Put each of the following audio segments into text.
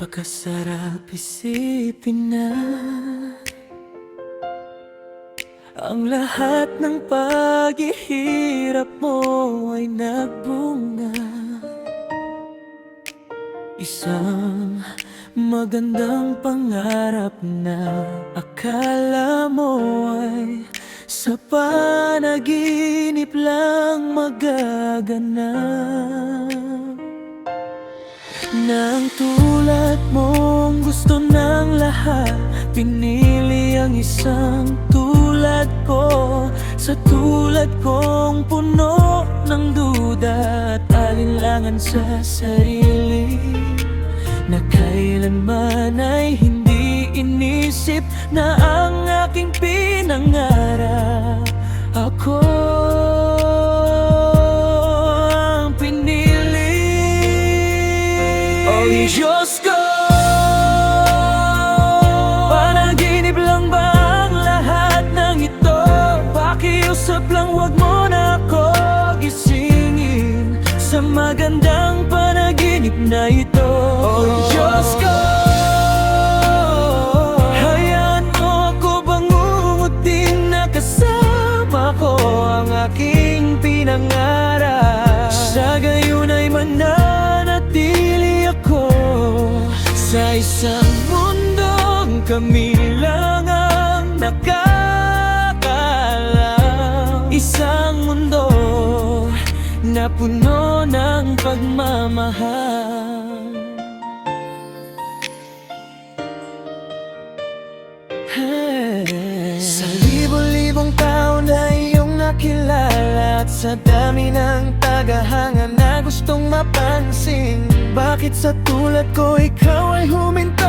Napakasarap isipin na ang lahat ng paghihirap mo ay nagbunga. Isang magandang pangarap na akala mo ay sa panaginip lang magaganap. Nang tulad mong gusto ng lahat, pinili ang isang tulad ko. Sa tulad kong puno ng duda at alinlangan sa sarili, na kailanman ay hindi inisip na ang aking pinangarap ako ang pinili. Oh Diyos ko, panaginip lang ba ang lahat ng ito? Pakiusap lang, wag mo na ako gisingin sa magandang panaginip na ito. Oh Diyos ko, hayaan mo ako bangungutin na kasama ko ang aking pinangarap. Sa gayon ay mananatili ako sa isang mundong kami lang ang nakakalam. Isang mundo na puno ng pagmamahal. Sa libo-libong taon na iyong nakilala, at sa dami ng tagahanga na gustong mapansin, bakit sa tulad ko ikaw ay huminto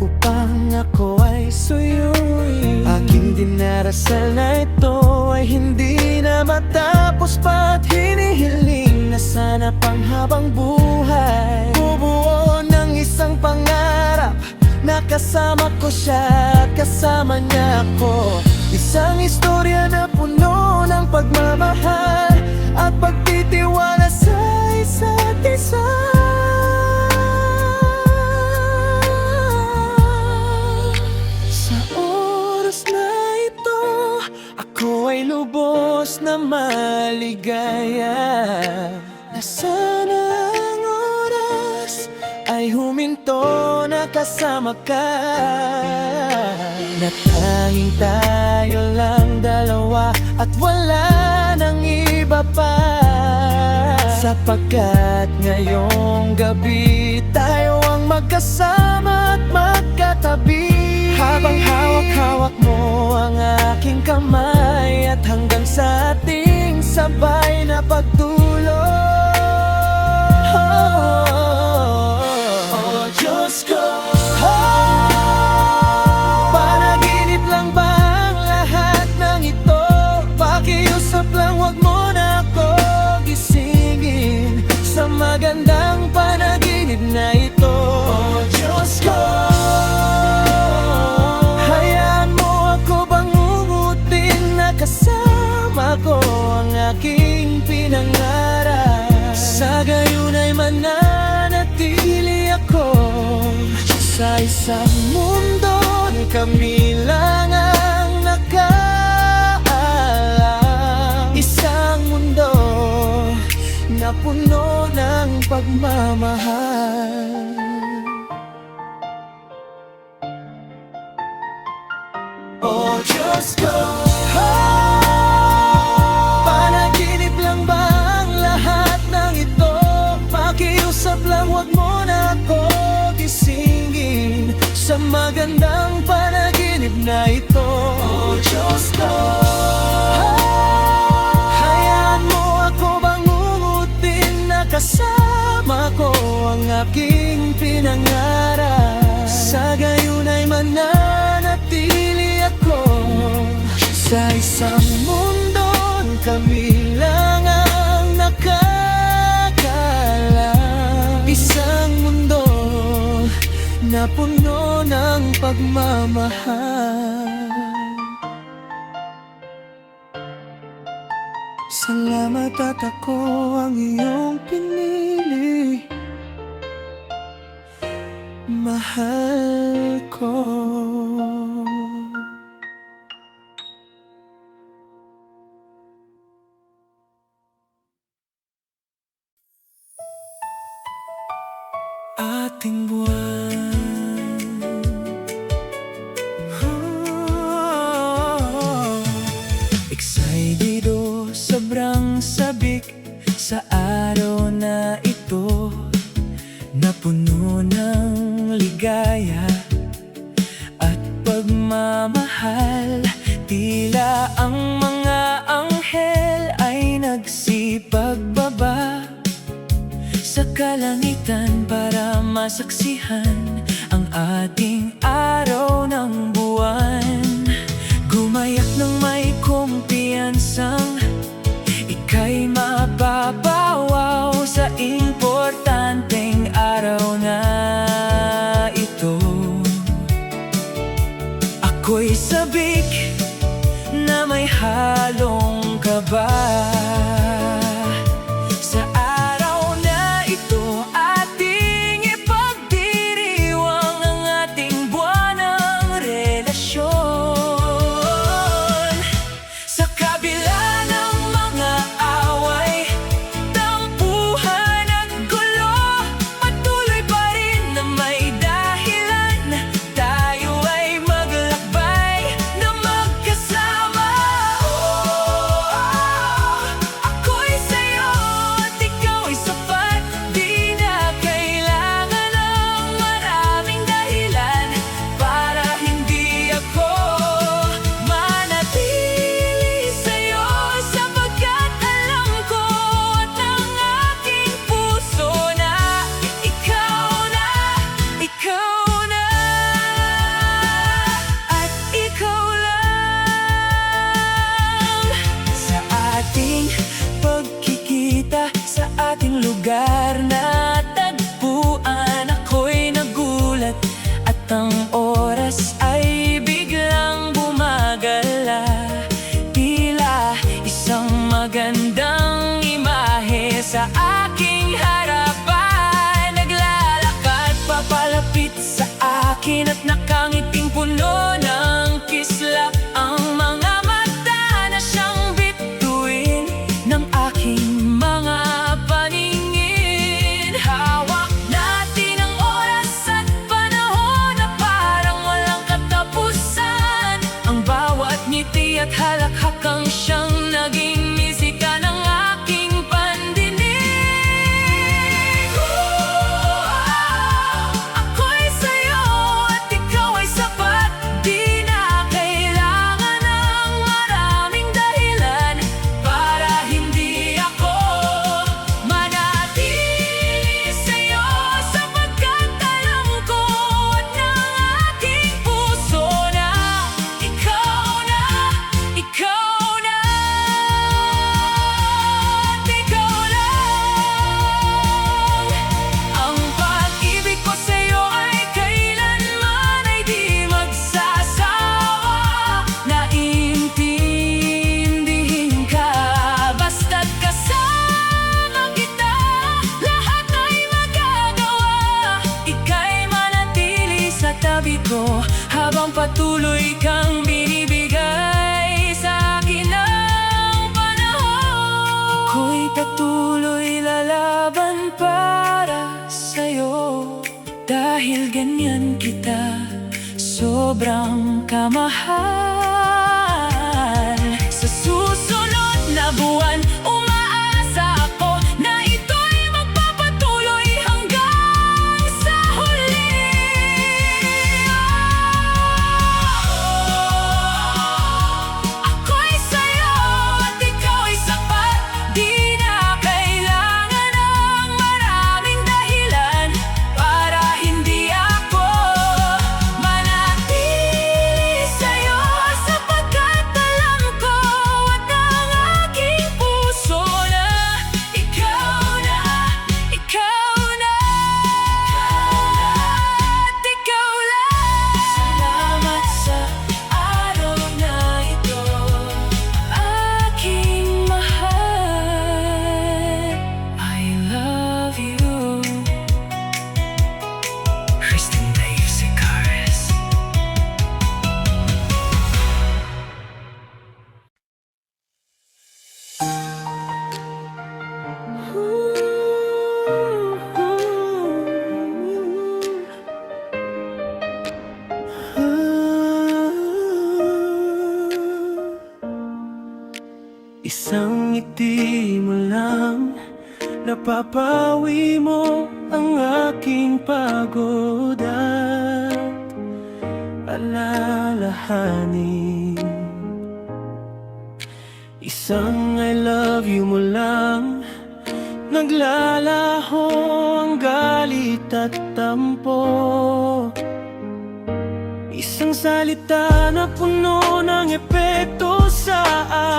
upang ako ay suyuin? Aking dinarasal na ito ay hindi na matapos pa, at hinihiling na sana pang habang buhay bubuo ng isang pangarap na kasama ko siya at kasama niya ako. Isang istorya na puno ng pagmamahal at pagtitiwala sa isa't isa. Sa oras na ito, ako ay lubos na maligaya, na sana ang oras ay huminto na kasama ka, na tanging tayo lang dalawa at wala nang iba pa. Sapagkat ngayong gabi tayo ang magkasama at magkatabi, habang hawak-hawak mo ang aking kamay, at hanggang sa ating sabay na pagtulog. Oh Diyos ko, panaginip lang ba ang lahat ng ito? Pakiusap lang, wag mo na ako gisingin sa magandang panaginip na ito. Oh Diyos ko, hayaan mo ako bangungutin na kasama ko ang aking pinangarap. Sa gayon ay mananatili ako sa isang mundo kami lang ang nakaalam. Isang mundo na puno ng pagmamahal. Oh Diyos ko, panaginip lang ba ang lahat ng ito? Pakiusap lang, wag mo na ako gisingin sa magandang panaginip na ito. Oh Diyos ko, hayaan mo ako bangungutin na kasama ko ang aking pinangarap. Sa gayon ay mananatili ako sa isang mundo kami lang ang nakakalam. Isang mundo na puno ng pagmamahal. Salamat at ako ang iyong pinili. mahal ko. Ating buwan, excited, sobrang sabik sa araw na ito, na puno ng ligaya at pagmamahal. Tila ang mga anghel ay nagsipagbaba sa kalangitan para masaksihan ang ating araw ng buwan. Gumayak ng may kumpiyansang ika'y mapapawaw sa importanteng araw na ito. Ako'y sabik na may halong kaba sa araw na ito. Ating ipagdiriwang ang ating buwanang relasyon. Sa kabila ng mga away, tampuhan at gulo, patuloy pa rin na may dahilan. Tayo ay maglakbay na magkasama. Ako'y sa'yo at ikaw ay sapat. Di na kailangan ng maraming dahilan para hindi ako manatili sa'yo, sapagkat alam ko at ang aking puso na ikaw na, ikaw na, at ikaw lang. Sa ating pagkikita sa ating lugar na tagpuan, ako'y nagulat at ang oras ay biglang bumagala. Tila isang magandang imahe sa aking harapan, naglalakad papalapit sa akin at nakangiting puno ng kislap ang mga mata na siyang bituin ng aking mga paningin. Hawak natin ang oras at panahon na parang walang katapusan. Ang bawat ngiti at halakhakang siyang naging misika ng aking pandinig. Ako'y sa'yo at ikaw ay sapat. Di na kailangan ng maraming dahilan para hindi ako manatili sa'yo, sapagkat alam ko at ng aking puso na ikaw na, ikaw na, at ikaw lang. Ang pag-ibig ko sa'yo ay kailanman ay di magsasawa. Naiintindihin ka basta't kasama kita, lahat ay magagawa. Ika'y manatili sa tabi ko habang patuloy kang binibigay sa akin ng panahon. Ako'y patuloy lalaban para sa'yo, dahil ganyan kita sobrang kamahal. Sa susunod na buwan, umaasa ako na ito'y magpapatuloy hanggang sa huli. Ako'y sa'yo at ikaw ay sapat. Di na kailangan ng maraming dahilan para hindi ako manatili sa'yo, Ipapawi mo ang aking pagod at alalahanin. Isang I love you mo lang, naglalaho ang galit at tampo. Isang salita na puno ng epekto sa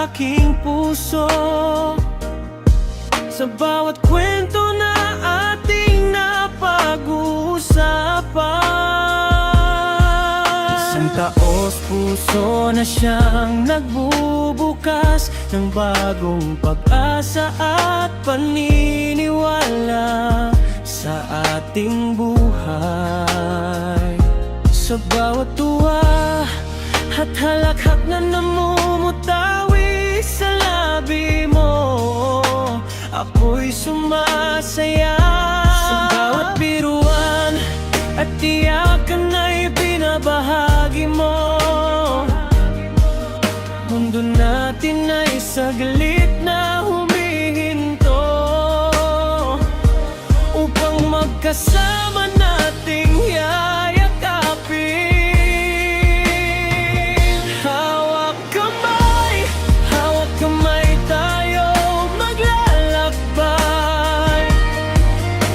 aking puso. Sa bawat kwento na ating napag-uusapan, isang taos puso na siyang nagbubukas ng bagong pag-asa at paniniwala sa ating buhay. Sa bawat tuwa at halakhak na namumutawi sa labi mo, ako'y sumasaya. Sa bawat biruan at tiyakan ay binabahagi mo, mundo natin ay saglit na humihinto upang magkasama nating yayakapin. Hawak kamay tayo maglalakbay,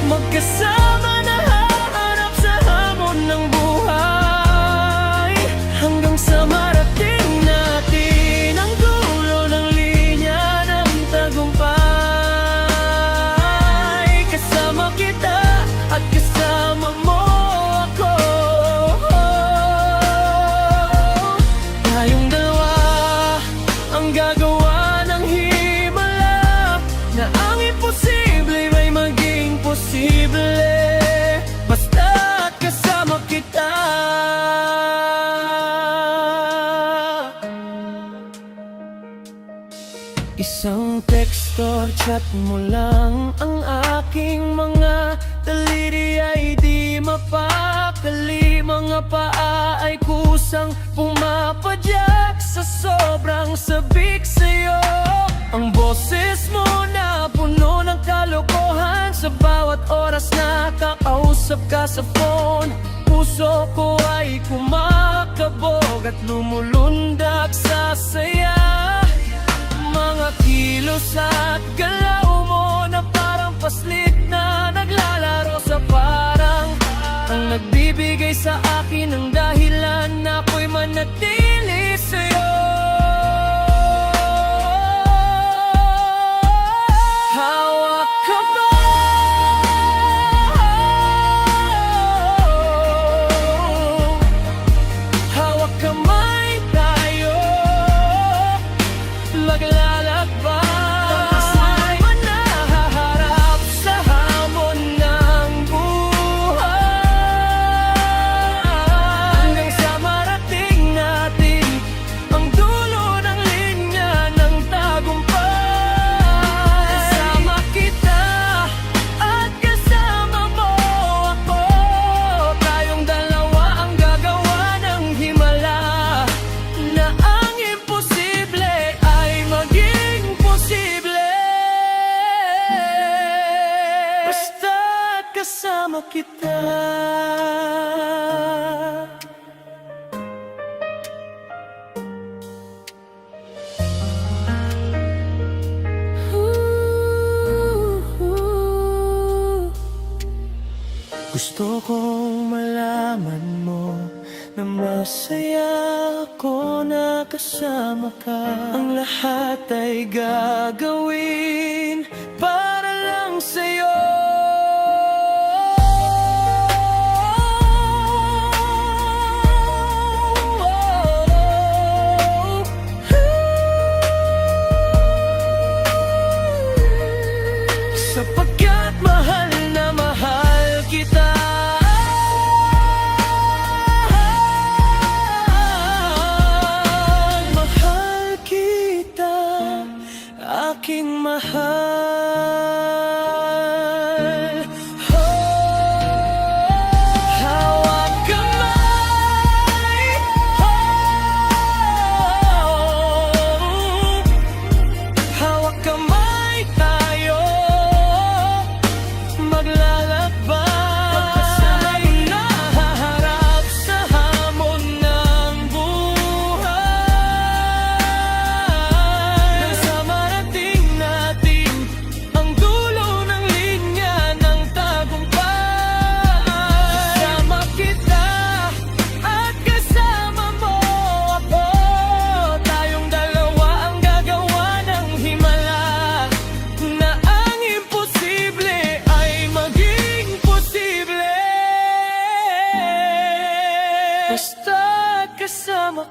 magkasama na haharap sa hamon ng buhay, hanggang sa marating natin ang dulo ng linya ng tagumpay. Kasama kita at kasama mo ako, tayong dalawa ang gagawa ng himala, na ang imposible ay maging posible basta't kasama kita. Isang text or chat mo lang, ang aking mga daliri ay di mapakali. Mga paa ay kusang pumapadyak sa sobrang sabik sa'yo. Ang boses mo na puno ng kalokohan, sa bawat oras na kakausap ka sa phone, puso ko ay kumakabog at lumulundag sa saya. Mga kilos at galaw mo na parang paslit na naglalaro sa parang, ang nagbibigay sa akin ng dahilan na ako'y manatili sa'yo. Hawak kamay tayo maglalakbay, manaharap sa hamon ng buhay, hanggang sa marating natin ang dulo ng linya ng tagumpay. Kasama kita at kasama mo ako, tayong dalawa ang gagawa ng himala, na ang imposible ay maging posible basta't kasama kita. Gusto kong malaman mo na masaya ako na kasama ka. Ang lahat ay gagawin para lang sa'yo. Sapagkat mahal na mahal kita. Mahal kita, aking mahal.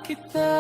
kita.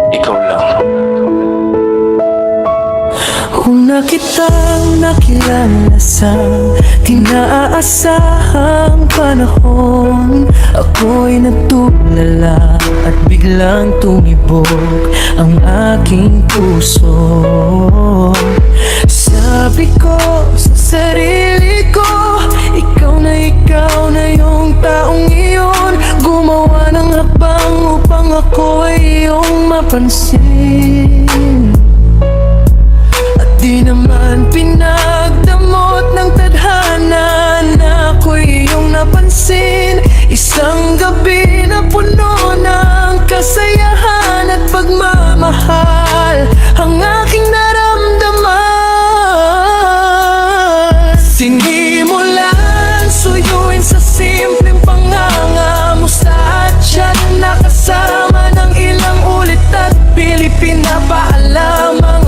Ikaw lang. Una kitang nakilala sa tinaasahang panahon. Ako'y natulala at biglang tumibok ang aking puso. Sabi ko sa sarili ko, ikaw na yung taong iyon. Gumawa ng hakbang upang ako ay iyong mapansin. Di naman pinagdamot ng tadhana na ako'y iyong napansin. Isang gabi na puno ng kasayahan at pagmamahal ang aking naramdaman. Sinimulan suyuin sa simpleng panganga mo sa atyan, nakasama ng ilang ulit at pilit pinapaalam ang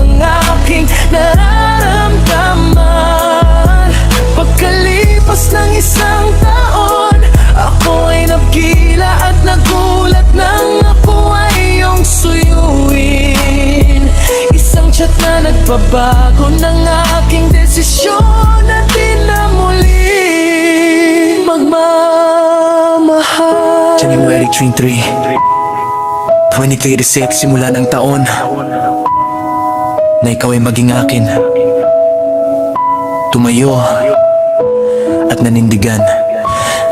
aking nararamdaman. Pagkalipas ng isang taon, ako ay nagkila at nagulat nang ako ay iyong suyuin. Isang chat na nagbabago ng aking desisyon at di na muli magmamahal. January 23, 2036, simula ng taon na ikaw ay maging akin. Tumayo at nanindigan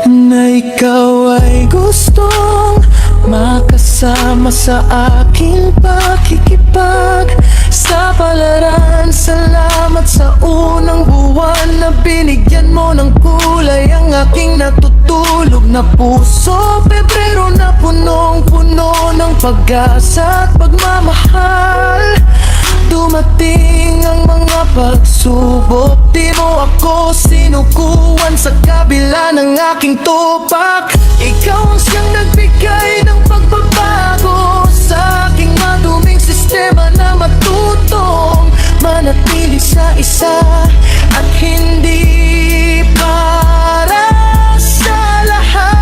Na ikaw ay gustong makasama sa aking pakikipag sa palaran. Salamat sa unang buwan na binigyan mo ng kulay ang aking natutulog na puso. Pebrero na punong-puno ng pag-asa at pagmamahal. Dumating ang mga pagsubok, di mo ako sinukuan sa kabila ng aking tupak. Ikaw ang siyang nagbigay ng pagbabago sa aking maduming sistema na matutong manatili sa isa at hindi para sa lahat.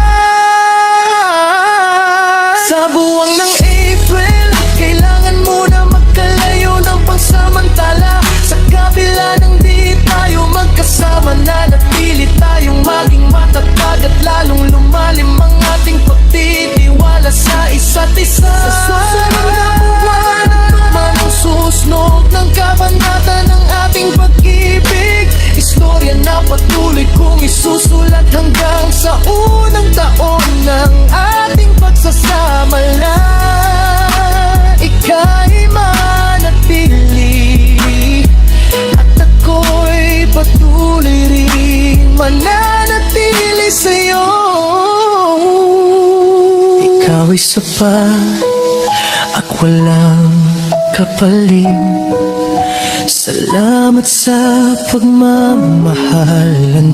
Sa buwang ng April, kailangan mo na magkalayo ng pangsamantala. Sa kabila ng di tayo magkasama, na napili tayong maging matatag at lalong lumalim ang ating pagtitiwala sa isa't isa. Sa susunod na buwan, man ang susnog ng kabanata ng ating pag-ibig. Istorya na patuloy kong isusulat hanggang sa unang taon ng ating pagsasama na ika'y manatili at ako'y patuloy rin mananatili sa'yo. Ikaw ay sapat at walang kapalit. Salamat sa pagmamahal at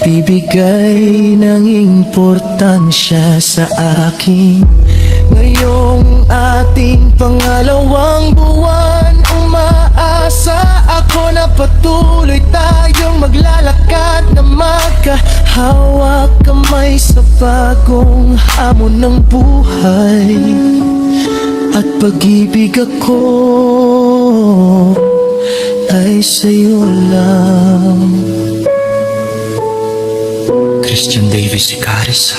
pagbibigay ng importansya sa akin. Ngayong ating pangalawang buwan, umaasa ako na patuloy tayong maglalakad na magkahawak kamay sa bagong hamon ng buhay. At pag-ibig ako ay sa'yo lang. Christian Davis Icaris.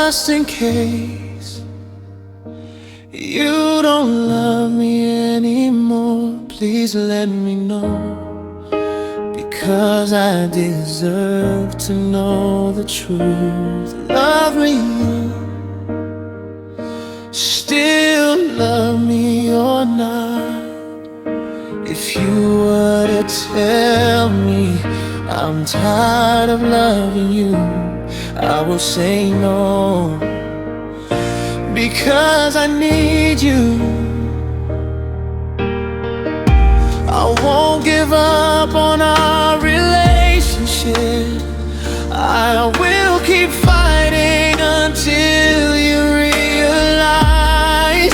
just in case you don't love me anymore, please let me know, because I deserve to know the truth. Love me, still love me or not. If you were to tell me I'm tired of loving you, I will say no, because I need you. I won't give up on our relationship. I will keep fighting until you realize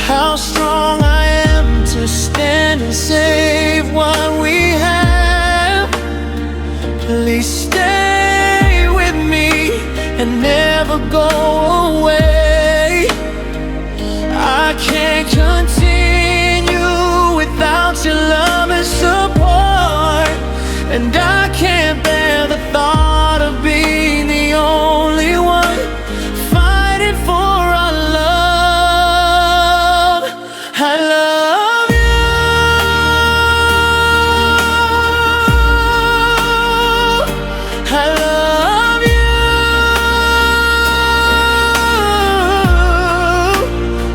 how strong I am to stand and save what we have. Please stay with me and never go away. I can't continue without your love and support, and I can't bear the thought of being the only one fighting for our love. I love you. I love you.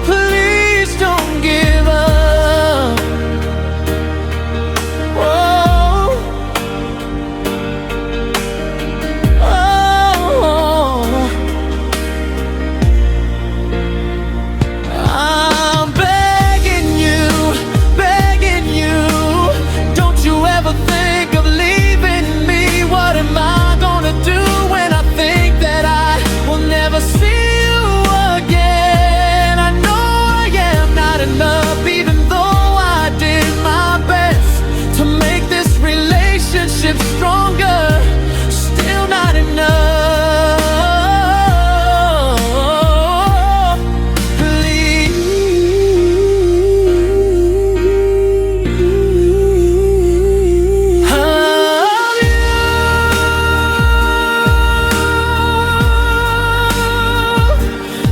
Please don't give up. Oh, oh. I'm begging you, don't you ever think of leaving me. What am I gonna do when I think that I will never see you again? I know I am not enough, even though I did my best to make this relationship stronger. Still not enough. Please, I love you.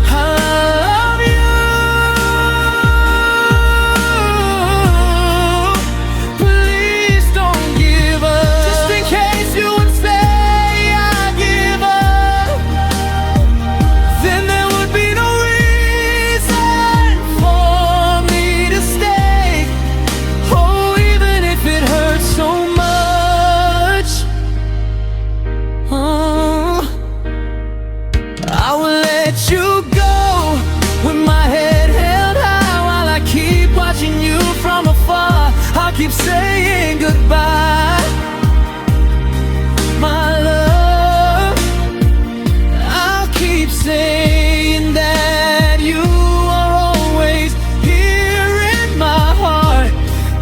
I love you. Please don't give up. Just in case you would say I give up, then there would be no reason for me to stay. Oh, even if it hurts so much. Oh, I will let you go with my head held high while I keep watching you from afar. I'll keep saying goodbye, my love. I'll keep saying that you are always here in my heart.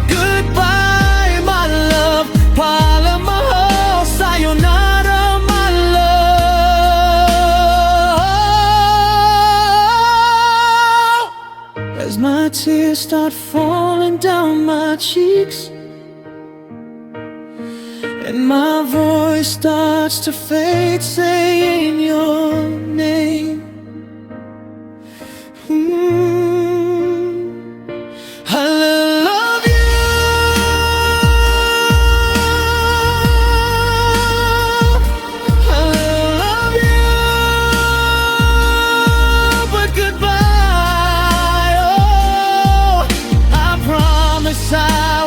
Goodbye, my love. Pala mahal, sayonara, my love. As my tears start falling down my cheeks and my voice starts to fade, saying your name. I love you. I love you. But goodbye. Oh, I promise I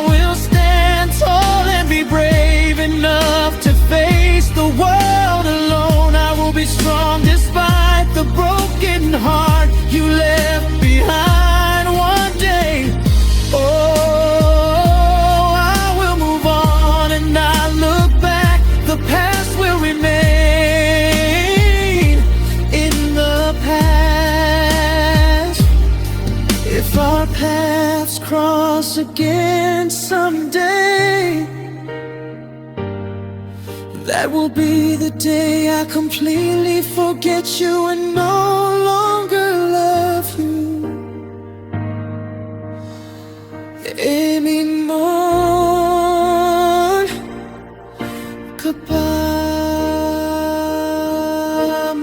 will stand tall and be brave enough to face the world alone. I will be strong despite the broken heart you left behind one day. Oh, I will move on and not look back. The past will remain in the past. If our paths cross again someday, that will be the day I completely forget you and no longer love you anymore. Goodbye,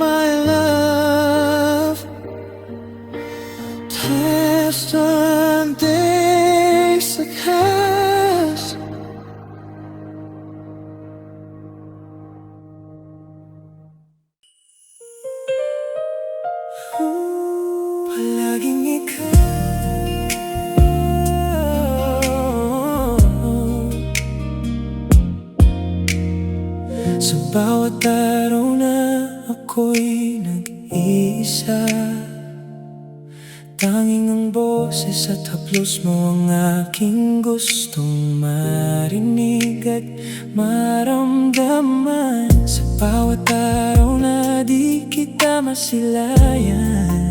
my love. One day success. Palaging ikaw sa bawat araw na ako'y nag-iisa. Tanging ang boses at haplos mo ang aking gustong marinig at maramdaman. Sa bawat araw na di kita masilayan,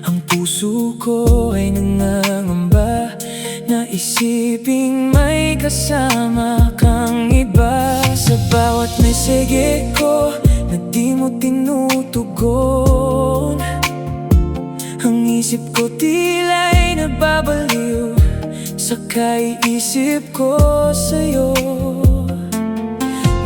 ang puso ko ay nangangamba na isiping may kasama kang iba. Sa bawat mesege ko na di mo tinutugon, ang isip ko tila'y nababaliw sa kaiisip ko sa'yo.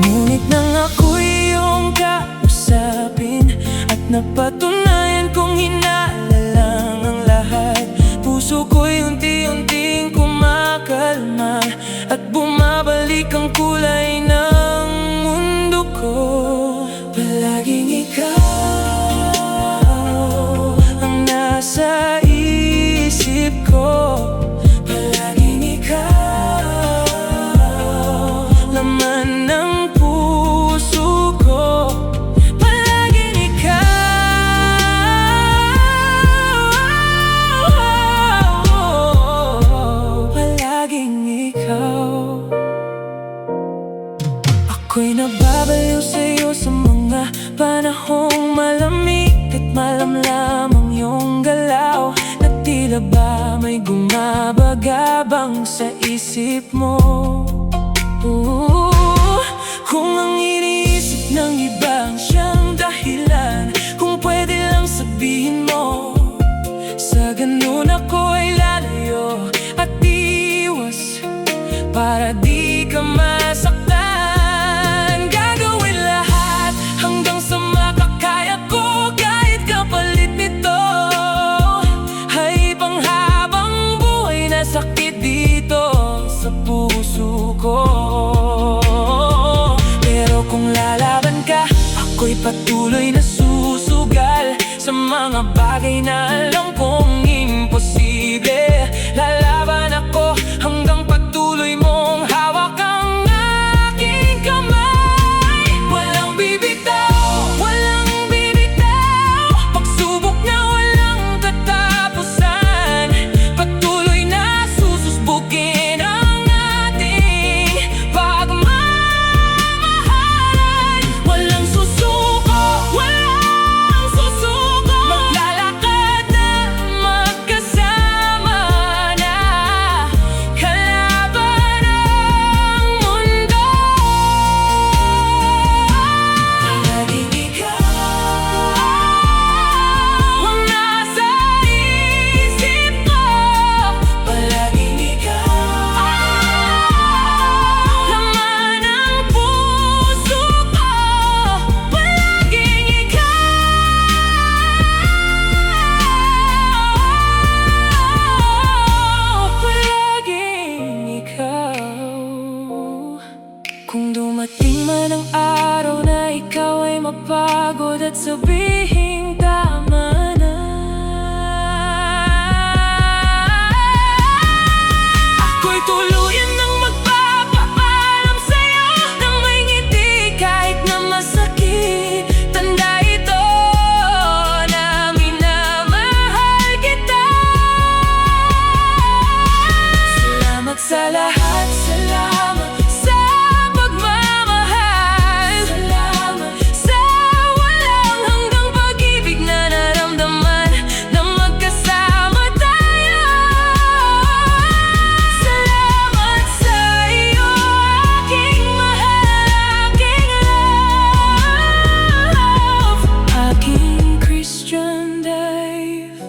Ngunit nang ako'y iyong kausapin at napatunayan kong hinala lang ang lahat, puso ko'y unti-unting kumakalma at bumabalik ang kulay ng mundo ko. Palaging ikaw sa isip ko, palaging ikaw, laman ng puso ko. Palaging ikaw, palaging ikaw. Ako'y nababaliw sa'yo sa mga panahong malamig at malamlam ang iyong galaw, na tila ba may gumabagabang sa isip mo. Kung ang iniisip ng iba ang siyang dahilan, kung pwede lang sabihin mo, sa ganun ako'y lalayo at iwas para di ka masaktan. Gagawin lahat hanggang sa makakaya ko, kahit kapalit nito ay panghabang buhay na sakit dito sa puso ko. Pero kung lalaban ka, ako'y patuloy na susugal sa mga bagay na alam kong imposible. Lalaban ako hanggang patuloy mong hawak ang aking kamay. Walang bibitaw, walang bibitaw, pagsubok na walang katapusan. Patuloy na sususbukin ang ating pagmamahalan. Walang susuko, walang susuko, maglalakad na magkasama na kalaban ang mundo. Palaging ikaw ang nasa isip ko, palaging ikaw, laman ng puso ko. Palaging ikaw. Kung dumating man ang araw na ikaw ay mapagod at sabihin tama na, ako'y tuluyan ng magpapaalam sa'yo nang may ngiti kahit na masakit. Tanda ito na minamahal kita. Salamat sa lahat, salamat sa pagmamahal, salamat sa walang hanggang pag-ibig na naramdaman na magkasama tayo. Salamat sa iyo, aking mahal, aking love, aking Christian Dave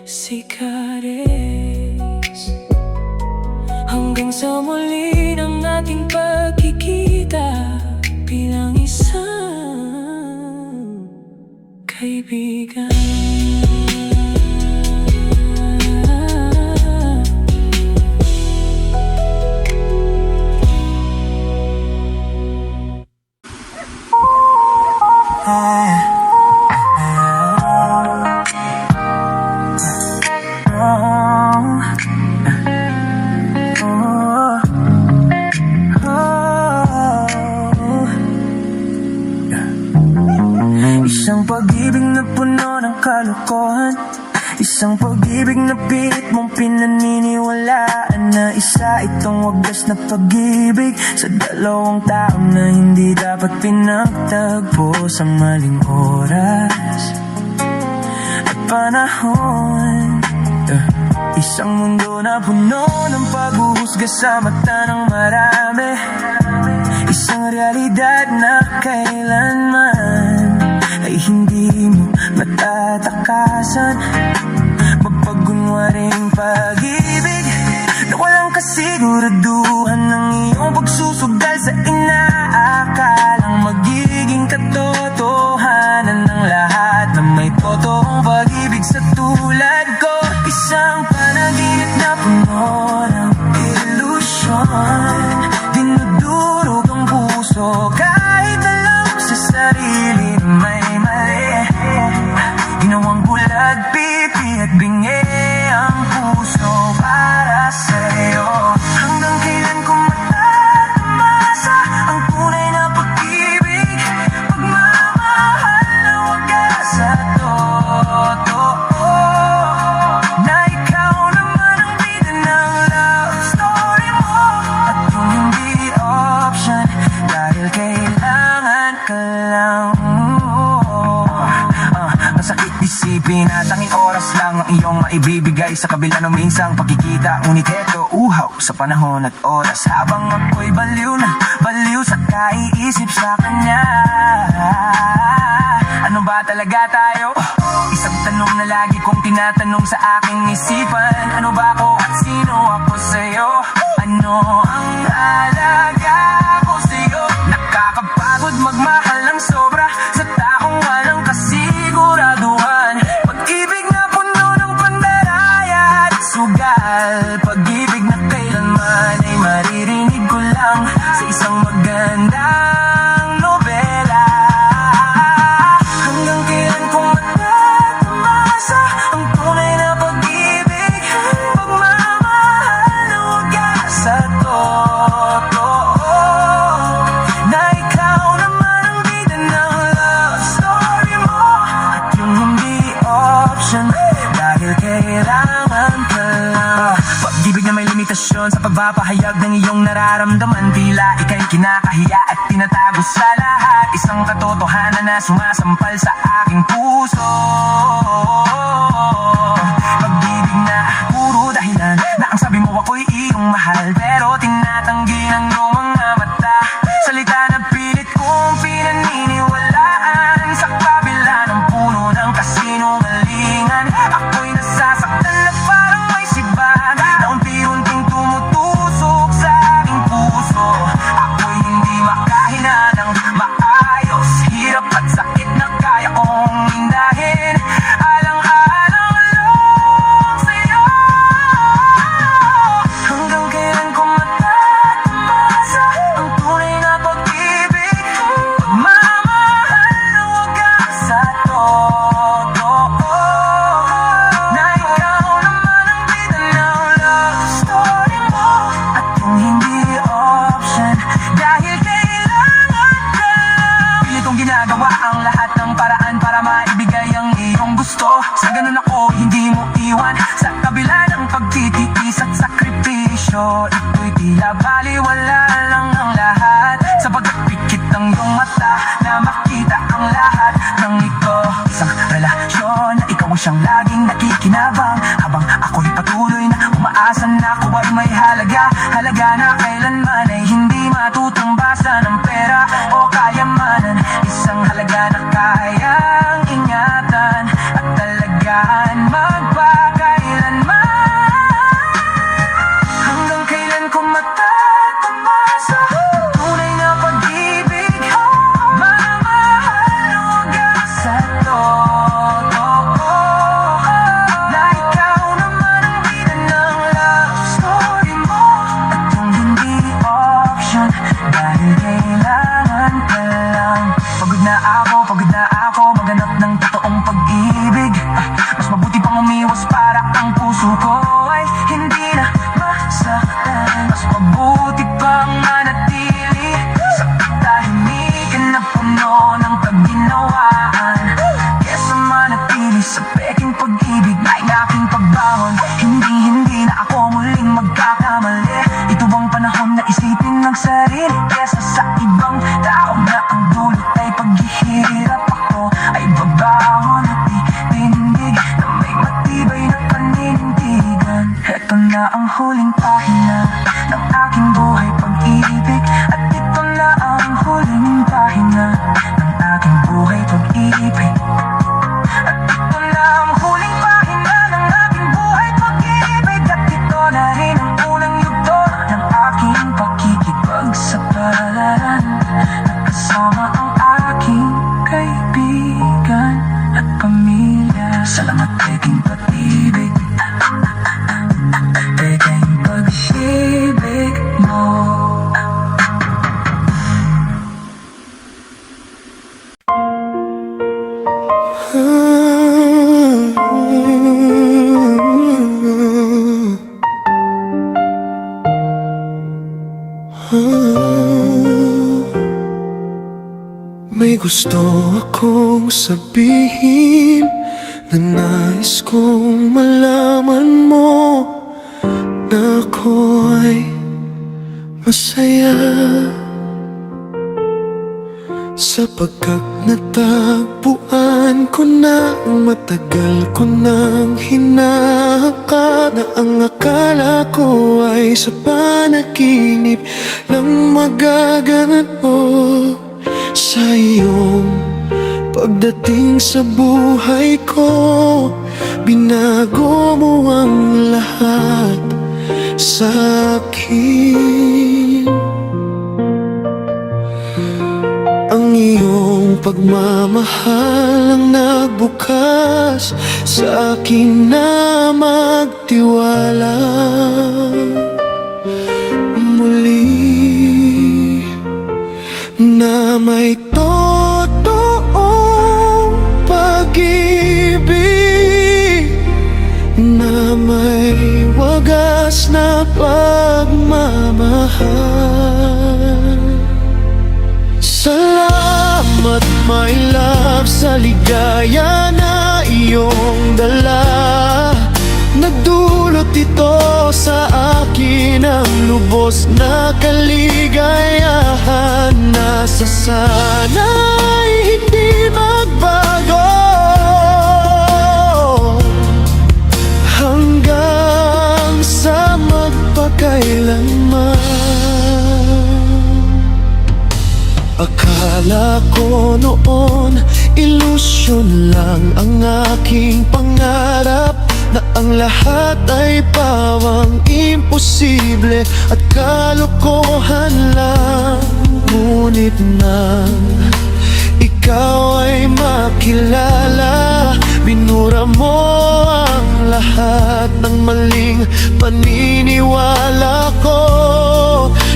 Sicares. Hanggang sa muli ng ating pagkikita bilang isang kaibigan. kalokohan. Isang pag-ibig na pilit mong pinaniniwalaan na isa itong wagas na pag-ibig sa dalawang tao na hindi dapat pinagtagpo sa maling oras at panahon. Isang mundo na puno ng paghuhusga sa mata ng marami. Isang realidad na kailanman ay hindi mo matatakasan. Mapagkunwaring pag-ibig na walang kasiguraduhan ng iyong pagsusugal sa inaakalang magiging katotohanan ng lahat na may totoong pag-ibig sa tulad ko. Isang panaginip na puno ng ilusyon, dinudurog ang puso kahit alam sa sarili na may mali. Ginawang bulag, pipi at bingi ang puso para sa'yo. Hanggang kailan ko matatamasa ang tunay na pag-ibig, pagmamahal na wagas sa totoo, na ikaw naman ang bida ng love story mo at yung hindi option dahil kailangan ka lang. Masakit isipin na tanging oras lang ang iyong maibibigay sa kabila ng minsang pagkikita. Ngunit eto, uhaw sa panahon at oras habang ako'y baliw na baliw sa kaiisip sa kanya. Ano ba talaga tayo? Isang tanong na lagi kong tinatanong sa aking isipan. Ano ba ako at sino ako sa'yo? Ano ang halaga ko sa'yo? Nakakapagod magmahal ng sobra sa taong walang kasiguraduhan. Pag-ibig na puno ng pandaraya at sugal, pag-ibig na kailanman ay maririnig ko lang sa isang magandang nobela. Hanggang kailan ko matatamasa ang tunay na pag-ibig, pagmamahal na wagas sa totoo, na ikaw naman ang bida ng love story mo at yung hindi option dahil kailangan ka lang. Pag-ibig na may limitasyon sa pagpapahayag ng iyong nararamdaman, tila ika'y kinakahiya at tinatago sa lahat. Isang katotohanan na sumasampal sa aking puso. Pag-ibig na puro dahilan na ang sabi mo ako'y iyong mahal, pero tinatanggi ng iyong mga mata. Salita na pilit kong pinaniniwalaan sa kabila ng puno ng kasinungalingan. Ako'y nasasaktan na parang may sibag na unti-unting tumutusok sa aking puso. Ako'y hindi makahinga ng maayos, hirap at sakit na kaya kong hindahin. Alang-alang lang sa'yo. Hanggang kailan ko matatamasa ang tunay na pag-ibig, pagmamahal na wagas sa totoo, na ikaw naman ang bida ng love story mo at yung hindi option dahil kailangan ka lang. Pilitong ginagawa ang lahat ng paraan para maibigay ang iyong gusto. Sa ganun ako hindi mo iwan sa kabila ng pagtitiis at sakripisyo. Ito'y tila baliwala lang ang lahat sa pagpikit ng iyong mata na makita ang lahat ng ito. Isang relasyon na ikaw ang siyang laging nakikinabang habang ako'y patuloy na umaasa na ako ay may halaga. Halaga na kailanman ay hindi matutumbasan ng pera o kayamanan. Isang halaga na kayang ingatan at talagaan magpakailanman. Hanggang kailan ko matatamasa ang tunay na pag-ibig, mamahal na wagas sa totoo, na ikaw naman ang bida ng love story mo at yung hindi option dahil kailangan ka lang. Pagod na ako maghanap ng totoong pag-ibig. Mas mabuti pang umiwas para ang puso ko ay hindi na masaktan. Mas mabuti pang manatili sa katahimikan na puno ng pagginawaan kesa manatili sa peke sarili kesa sa ibang tao na ang dulot ay paghihirap. Ako ay babangon at titindig na may matibay na paninindigan. Ito na ang huling pahina ng aking buhay pag-ibig, at ito na ang huling pahina ng aking buhay pag-ibig. At ito na ang huling pahina ng aking buhay pag-ibig. At ito na rin ang unang yugto ng aking pakikipagsapalaran, nakasama ang aking kaibigan at pamilya. Salamat aking pag-ibig, aking pag-ibig mo. May gusto akong sabihin na nais kong malaman mo na ako'y masaya, sapagkat natagpuan ko na ang matagal ko nang hinahangad, na ang akala ko ay sa panaginip lang magaganap sa iyong pagdating sa buhay ko. Binago mo ang lahat sa akin. Ang iyong pagmamahal ang nagbukas sa akin na magtiwala muli, na may totoong pag-ibig, na may wagas na pagmamahal. Salamat my love sa ligaya na iyong dala. Nagdulot ito sa akin ang lubos na kaligayahan, na sa sana'y hindi magbago hanggang sa magpakailanman. Akala ko noon ilusyon lang ang aking pangarap, na ang lahat ay pawang imposible at kalokohan lang. Ngunit nang ikaw ay makilala, binura mo ang lahat ng maling paniniwala ko,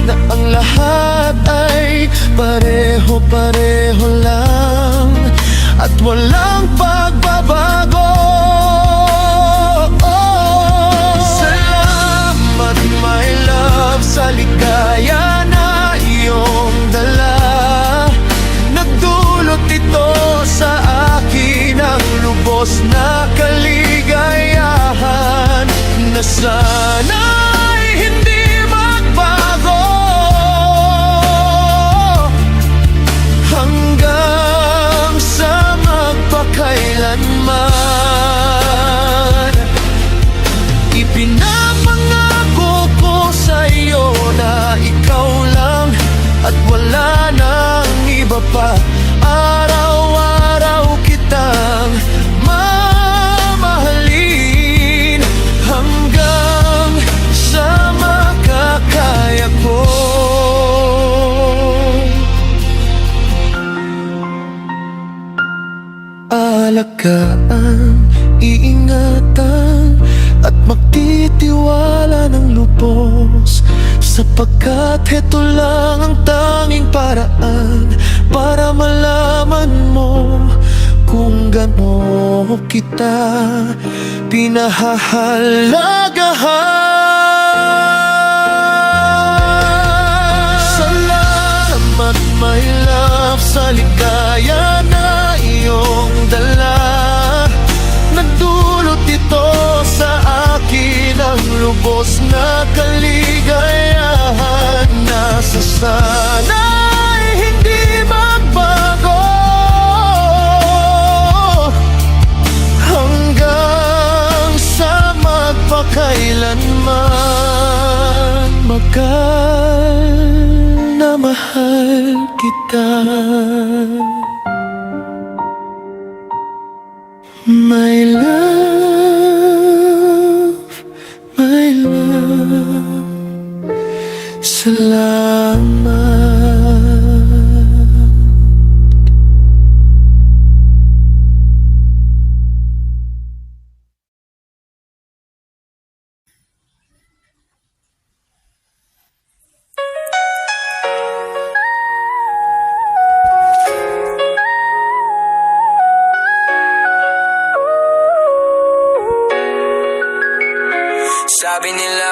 na ang lahat ay pareho-pareho lang at walang pagbabago. Salamat my love sa ligaya na iyong dala. Nagdulot ito sa akin ang lubos na kaligayahan, na sana'y hindi magbago hanggang sa magpakailanman. Ipinapangako ko sa iyo na ikaw lang at wala nang iba pa. Araw-araw kitang mamahalin hanggang sa makakaya ko. Alagaan, iingatan at magtitiwala ng lubos, sapagkat heto lang ang tanging paraan para malaman mo kung gaano kita pinahahalagahan. Salamat my love sa ligaya na iyong dala. Nagdulot ito sa akin ang lubos na kaligayahan, na sa sana'y hindi magbago hanggang sa magpakailanman. Mahal na mahal kita, my love, my love. Salamat. Sabi nila,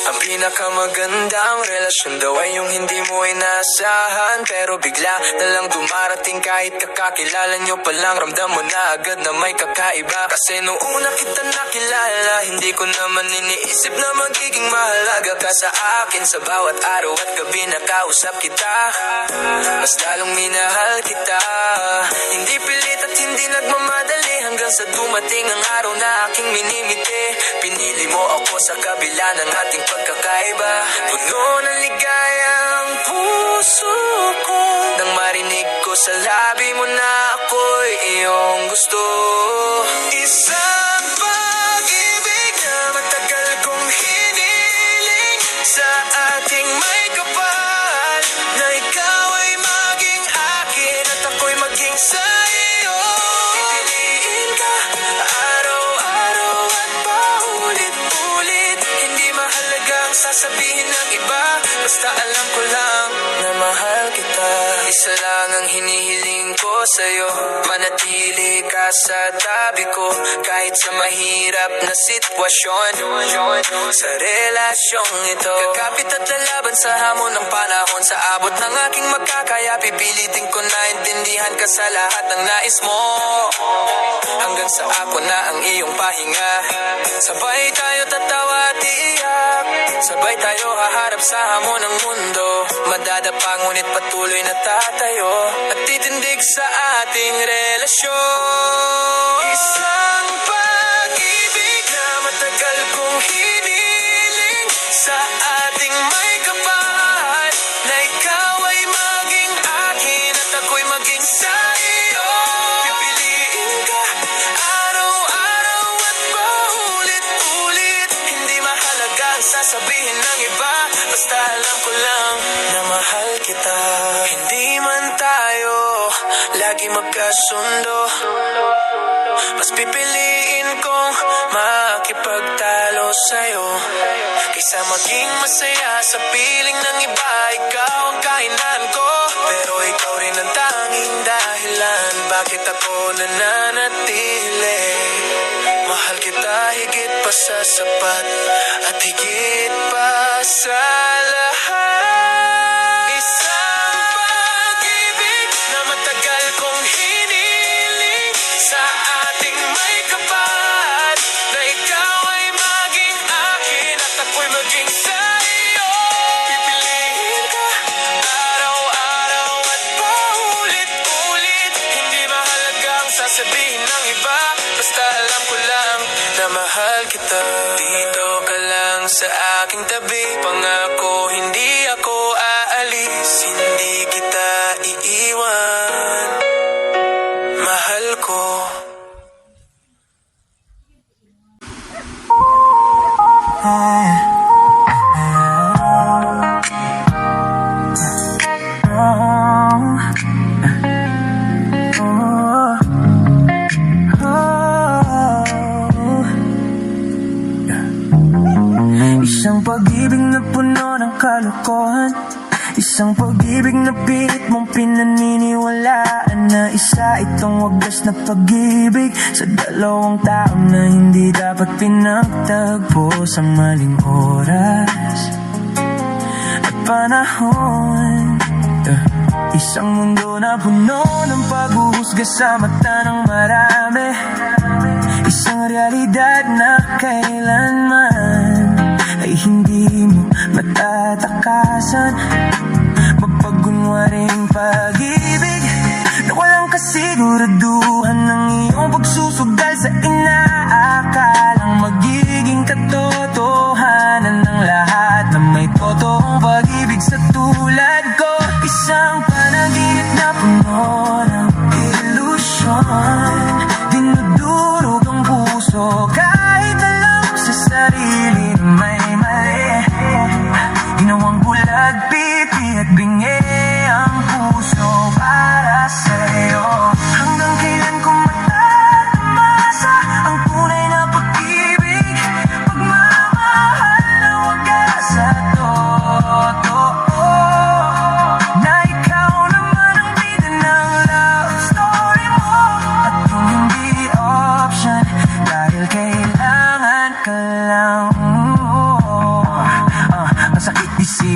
ang pinakamagandang relasyon daw ay yung hindi mo inaasahan, pero bigla na lang dumarating kahit kakakilala nyo palang ramdam mo na agad na may kakaiba. Kasi nung una kita nakilala, hindi ko naman iniisip na magiging mahalaga ka sa akin. Sa bawat araw at gabi nakausap kita, mas lalong minahal kita. Hindi pilit at hindi nagmamadali hanggang sa dumating ang araw na aking minimiti. Pinili mo ako sa kabila ng ating pagkakaiba. Puno ng ligayang puso ko nang marinig ko sa labi mo na ako'y iyong gusto. Isang pag-ibig na matagal kong hiniling, sa ating may kapal, na ikaw ay maging akin at ako'y maging sa iyo. Pipiliin ka araw-araw at paulit-ulit, hindi mahalaga ang sasabihin ng iba, basta alam ko lang na mahal kita. Isa lang ang hinihiling ko sa'yo, manatili ka sa tabi ko kahit sa mahirap na sitwasyon. Sa relasyong ito, kakapit at lalaban sa hamon ng panahon. Sa abot ng aking magkakaya, pipilitin ko na intindihan ka sa lahat ng nais mo, hanggang sa ako na ang iyong pahinga. Sabay tayo tatawa at iiyak, sabay tayo haharap sa hamon ng mundo. Madadapa ngunit patuloy na tatayo at titindig sa ating relasyon. Isang pag-ibig na matagal kong hiniling, sa ating may kapal, na ikaw ay maging akin at ako'y maging sa iyo. Pipiliin ka araw-araw at paulit-ulit, hindi mahalaga ang sasabihin ng iba, basta alam ko lang na mahal kita. Hindi man tayo lagi magkasundo, mas pipiliin kong makipagtalo sa'yo kaysa maging masaya sa piling ng iba. Ikaw ang kainan ko, pero ikaw rin ang tanging dahilan bakit ako nananatili. Mahal kita higit pa sa sapat at higit pa sa lahat. Isang pag-ibig na matagal kong hiniling, sa ating may kapal, na ikaw ay maging akin at ako'y maging sa iyo. Pipiliin ka araw-araw at paulit-ulit, hindi mahalaga ang sasabihin ng iba, basta alam ko lang na mahal kita. Dito ka lang sa aking tabi, pangako hindi ako aalis, hindi kita iiwan, mahal ko. Isang pag-ibig na puno ng kalokohan, isang pag-ibig na pilit mong pinaniniwalaan na isa itong wagas na pag-ibig sa dalawang tao na hindi dapat pinagtagpo sa maling oras at panahon. Isang mundo na puno ng paghuhusga sa mata ng marami, isang realidad na kailanman ay hindi mo matatakasan.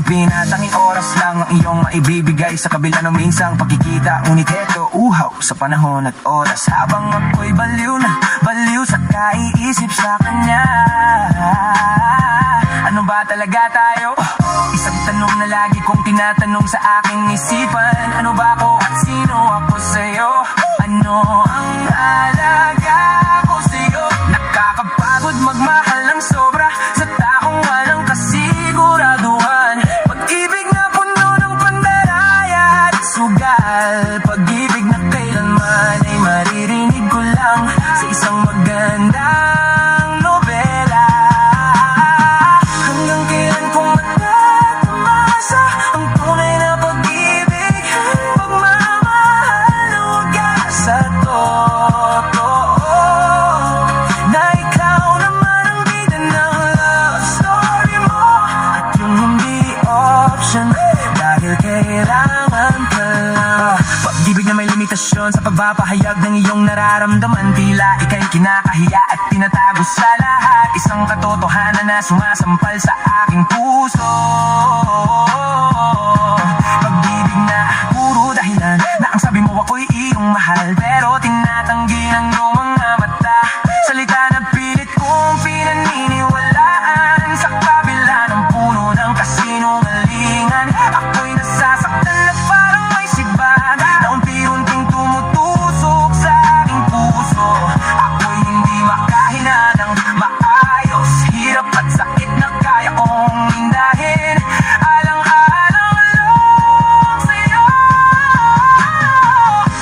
isipin na tanging oras lang ang iyong maibibigay sa kabila ng minsang pagkikita. Ngunit eto, uhaw sa panahon at oras, habang ako'y baliw na baliw sa kaiisip sa kanya. Ano ba talaga tayo? Isang tanong na lagi kong tinatanong sa aking isipan. Ano ba ako at sino ako sa'yo? Ano ang alaga ko sa'yo? Nakakapagod magmahal ng sobra sa taong walang kasiguraduhan. Pag-ibig na puno ng pandaraya at sugal, pag-ibig na kailanman ay maririnig ko lang sa isang magandang nobela. Hanggang kailan kong matatamasa ang tunay na pag-ibig, pagmamahal na wagas sa totoo, na ikaw naman ang bida ng love story mo at yung hindi option, dahil kailangan ka lang. Pag-ibig na may limitasyon sa pagpapahayag ng iyong nararamdaman, tila ika'y kinakahiya at tinatago sa lahat. Isang katotohanan na sumasampal sa aking puso. Pag-ibig na puro dahilan na ang sabi mo ako'y iyong mahal, pero tinatanggi ng iyong mga mata. Salita na pilit kong pinaniniwalaan, sa kabila ng puno ng kasinungalingan. Ako'y nasasaktan na parang may sibag na unti-unting tumutusok sa aking puso. Ako'y hindi makahina ng maayos, hirap at sakit na kaya kong hindahin. Alang-alang lang sa'yo.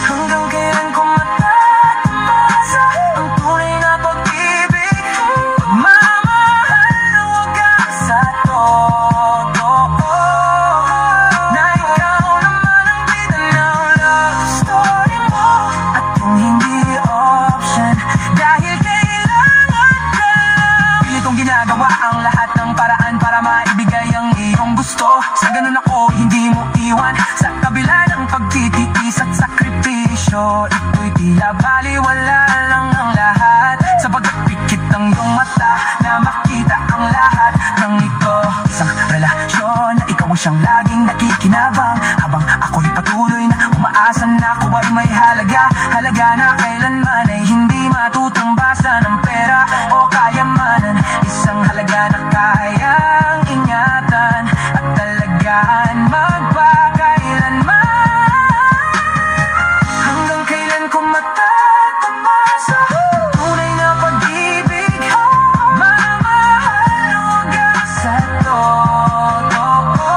Hanggang kailan ko matatamasa ang tunay na pag-ibig, pagmamahal na wagas sa totoo, na ikaw naman ang bida ng love story mo at yung hindi option, dahil kailangan ka lang. Pilit kong ginagawa ang lahat ng paraan para maibigay ang iyong gusto. Sa ganun ako hindi mo iwan, sa kabila ng pagtitiis at sakripisyo. Ito'y tila baliwala lang ang lahat, sa pagpikit ng iyong mata na makita ang lahat ng ito. Isang relasyon na ikaw ang siyang laging nakikinabang, habang ako'y patuloy na umaasa na ako ay may halaga. Halaga na kailanman ay hindi matutumbasan ng pera o kayamanan. Isang halaga na kayang ingatan at talagaan magpakailanman. Hanggang kailan ko matatamasa tunay na pag-ibig, mamahal na wagas sa totoo,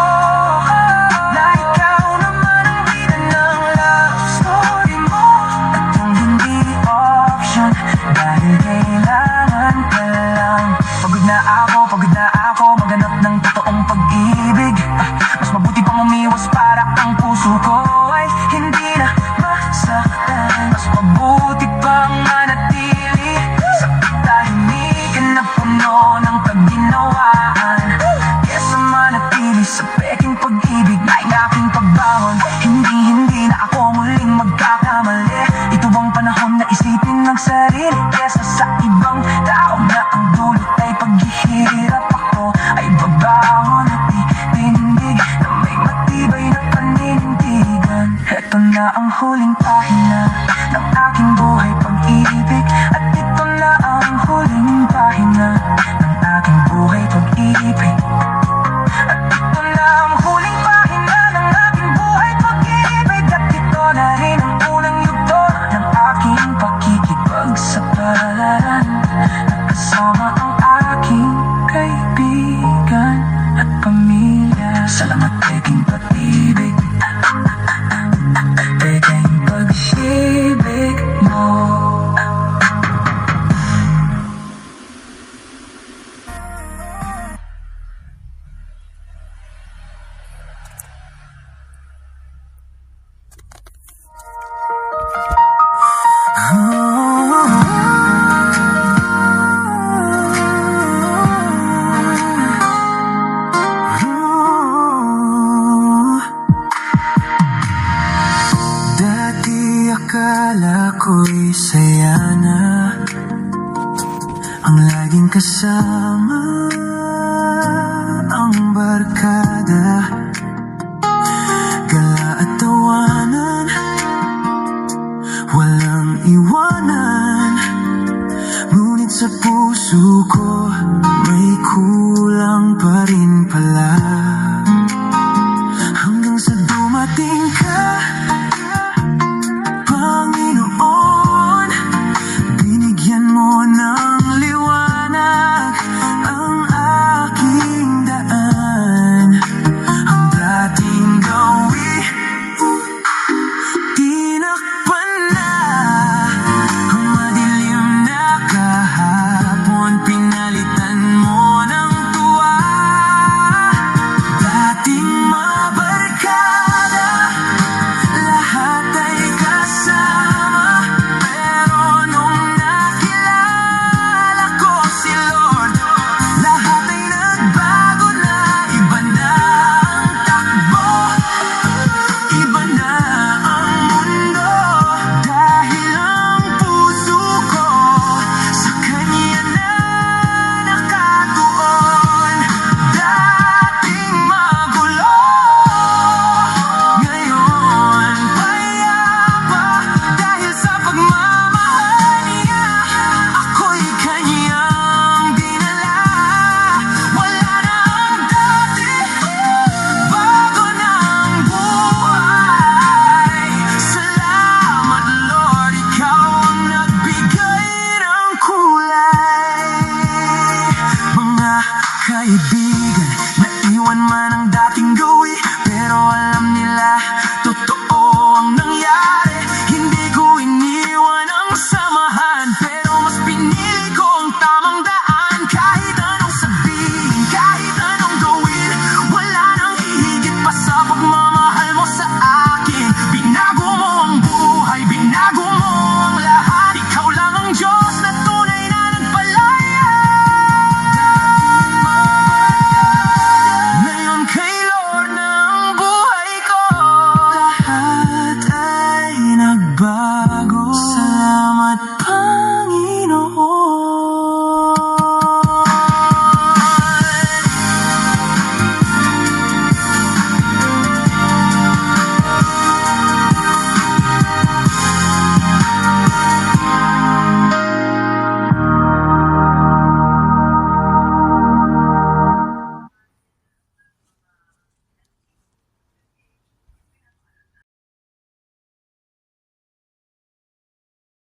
na ikaw naman ang bida ng love story mo at yung hindi option, dahil kailangan ka lang. Pagod na ako maghanap ng totoong pag-ibig. Mas mabuti pang umiwas para ang puso ko ay hindi na masaktan. Mas mabuti pang manatili sa katahimikan na puno ng pagginawaan, kesa manatili sa peking pag-ibig na aking pagbahon. Hindi na ako muling magkakamali. Ito bang panahon na isipin ng sarili kesa sa ibang tao, na ang dulot ay paghihirap, ako ay babangon at titindig na may matibay na paninindigan. Ito na ang huling pahina ng aking buhay pag-ibig, at ito na ang huling pahina ng aking buhay pag-ibig, at ito na ang huling pahina ng aking buhay pag-ibig, at ito na rin ang unang yugto ng aking pakikipagsapalaran, nakasama ang aking kaibigan at pamilya. Salamat peking pag-ibig, peking pag-ibig mo. Akala ko'y saya na ang laging kasama, ang barkada Iniwan man ang dati